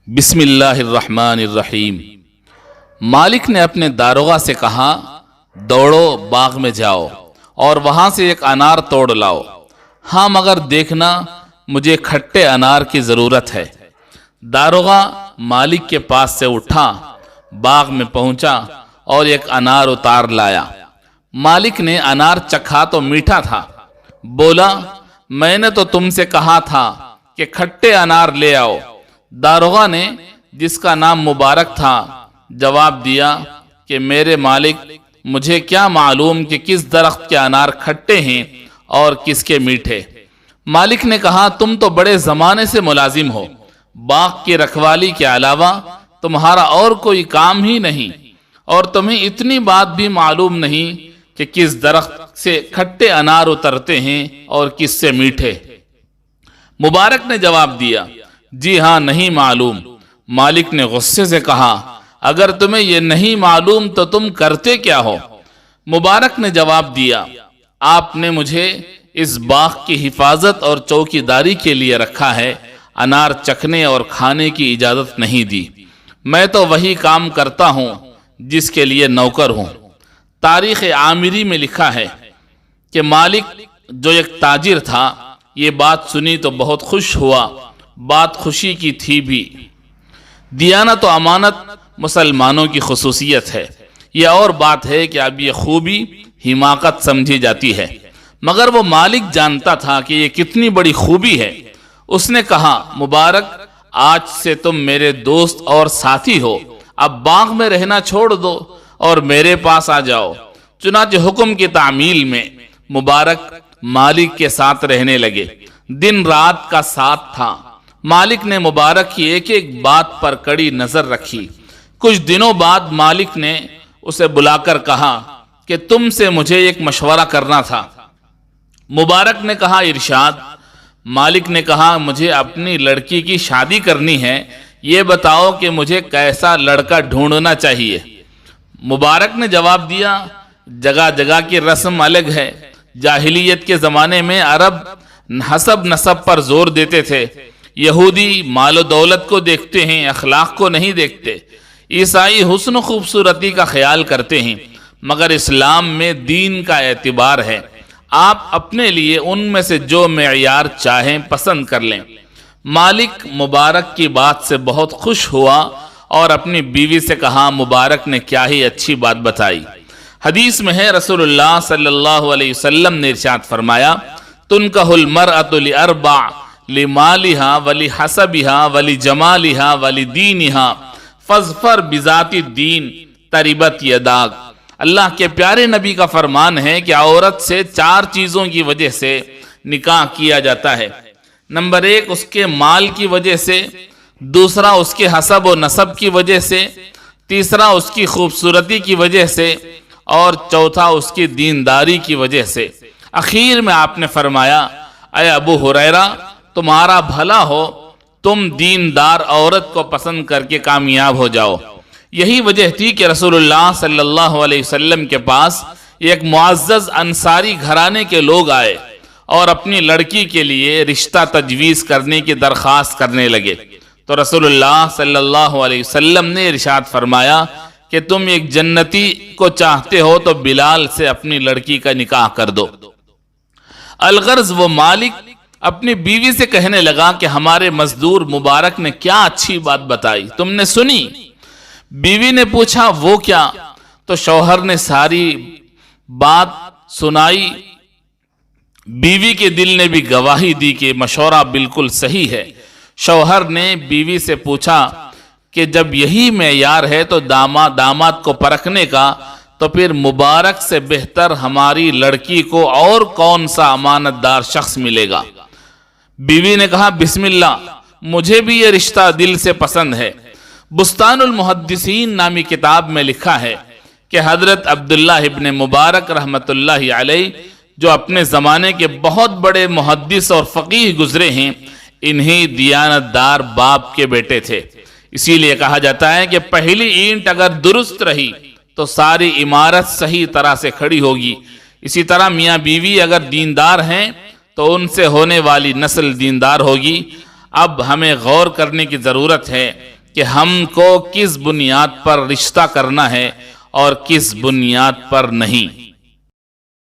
بسم اللہ الرحمن الرحیم۔ مالک نے اپنے داروغہ سے کہا، دوڑو باغ میں جاؤ اور وہاں سے ایک انار توڑ لاؤ۔ ہاں مگر دیکھنا مجھے کھٹے انار کی ضرورت ہے۔ داروغہ مالک کے پاس سے اٹھا، باغ میں پہنچا اور ایک انار اتار لایا۔ مالک نے انار چکھا تو میٹھا تھا۔ بولا، میں نے تو تم سے کہا تھا کہ کھٹے انار لے آؤ۔ داروغہ نے، جس کا نام مبارک تھا، جواب دیا کہ میرے مالک، مجھے کیا معلوم کہ کس درخت کے انار کھٹے ہیں اور کس کے میٹھے۔ مالک نے کہا، تم تو بڑے زمانے سے ملازم ہو، باغ کی رکھوالی کے علاوہ تمہارا اور کوئی کام ہی نہیں، اور تمہیں اتنی بات بھی معلوم نہیں کہ کس درخت سے کھٹے انار اترتے ہیں اور کس سے میٹھے۔ مبارک نے جواب دیا، جی ہاں نہیں معلوم۔ مالک نے غصے سے کہا، اگر تمہیں یہ نہیں معلوم تو تم کرتے کیا ہو؟ مبارک نے جواب دیا، آپ نے مجھے اس باغ کی حفاظت اور چوکی داری کے لیے رکھا ہے، انار چکھنے اور کھانے کی اجازت نہیں دی۔ میں تو وہی کام کرتا ہوں جس کے لیے نوکر ہوں۔ تاریخ عامری میں لکھا ہے کہ مالک، جو ایک تاجر تھا، یہ بات سنی تو بہت خوش ہوا۔ بات خوشی کی تھی بھی۔ دیانت و امانت مسلمانوں کی خصوصیت ہے۔ یہ اور بات ہے کہ اب یہ خوبی حماقت سمجھی جاتی ہے، مگر وہ مالک جانتا تھا کہ یہ کتنی بڑی خوبی ہے۔ اس نے کہا، مبارک، آج سے تم میرے دوست اور ساتھی ہو، اب باغ میں رہنا چھوڑ دو اور میرے پاس آ جاؤ۔ چنانچہ حکم کی تعمیل میں مبارک مالک کے ساتھ رہنے لگے۔ دن رات کا ساتھ تھا۔ مالک نے مبارک کی ایک ایک بات پر کڑی نظر رکھی۔ کچھ دنوں بعد مالک نے اسے بلا کر کہا کہ تم سے مجھے ایک مشورہ کرنا تھا۔ مبارک نے کہا، ارشاد۔ مالک نے کہا، مجھے اپنی لڑکی کی شادی کرنی ہے، یہ بتاؤ کہ مجھے کیسا لڑکا ڈھونڈنا چاہیے۔ مبارک نے جواب دیا، جگہ جگہ کی رسم الگ ہے۔ جاہلیت کے زمانے میں عرب حسب نسب پر زور دیتے تھے۔ یہودی مال و دولت کو دیکھتے ہیں، اخلاق کو نہیں دیکھتے۔ عیسائی حسن و خوبصورتی کا خیال کرتے ہیں، مگر اسلام میں دین کا اعتبار ہے۔ آپ اپنے لیے ان میں سے جو معیار چاہیں پسند کر لیں۔ مالک مبارک کی بات سے بہت خوش ہوا اور اپنی بیوی سے کہا، مبارک نے کیا ہی اچھی بات بتائی۔ حدیث میں ہے، رسول اللہ صلی اللہ علیہ وسلم نے ارشاد فرمایا، تنکح المرأۃ لاربع، لمالها ولحسبها ولجمالها ولدینها فاظفر بذات الدین تربت یداک۔ اللہ کے پیارے نبی کا فرمان ہے کہ عورت سے 4 چیزوں کی وجہ سے نکاح کیا جاتا ہے۔ نمبر 1 اس کے مال کی وجہ سے، دوسرا اس کے حسب و نسب کی وجہ سے، تیسرا اس کی خوبصورتی کی وجہ سے، اور چوتھا اس کی دینداری کی وجہ سے۔ اخیر میں آپ نے فرمایا، اے ابو ہریرہ، تمہارا بھلا ہو، تم دیندار عورت کو پسند کر کے کامیاب ہو جاؤ۔ یہی وجہ تھی کہ رسول اللہ صلی اللہ علیہ وسلم کے پاس ایک معزز انصاری گھرانے کے لوگ آئے اور اپنی لڑکی کے لیے رشتہ تجویز کرنے کی درخواست کرنے لگے، تو رسول اللہ صلی اللہ علیہ وسلم نے ارشاد فرمایا کہ تم ایک جنتی کو چاہتے ہو تو بلال سے اپنی لڑکی کا نکاح کر دو۔ الغرض وہ مالک اپنی بیوی سے کہنے لگا کہ ہمارے مزدور مبارک نے کیا اچھی بات بتائی، تم نے سنی؟ بیوی نے پوچھا، وہ کیا؟ تو شوہر نے ساری بات سنائی۔ بیوی کے دل نے بھی گواہی دی کہ مشورہ بالکل صحیح ہے۔ شوہر نے بیوی سے پوچھا کہ جب یہی معیار ہے تو داماد کو پرکھنے کا، تو پھر مبارک سے بہتر ہماری لڑکی کو اور کون سا امانت دار شخص ملے گا؟ بیوی نے کہا، بسم اللہ، مجھے بھی یہ رشتہ دل سے پسند ہے۔ بستان المحدثین نامی کتاب میں لکھا ہے کہ حضرت عبداللہ ابن مبارک رحمت اللہ علیہ، جو اپنے زمانے کے بہت بڑے محدث اور فقیہ گزرے ہیں، انہی دیانت دار باپ کے بیٹے تھے۔ اسی لیے کہا جاتا ہے کہ پہلی اینٹ اگر درست رہی تو ساری عمارت صحیح طرح سے کھڑی ہوگی۔ اسی طرح میاں بیوی اگر دیندار ہیں تو ان سے ہونے والی نسل دیندار ہوگی۔ اب ہمیں غور کرنے کی ضرورت ہے کہ ہم کو کس بنیاد پر رشتہ کرنا ہے اور کس بنیاد پر نہیں۔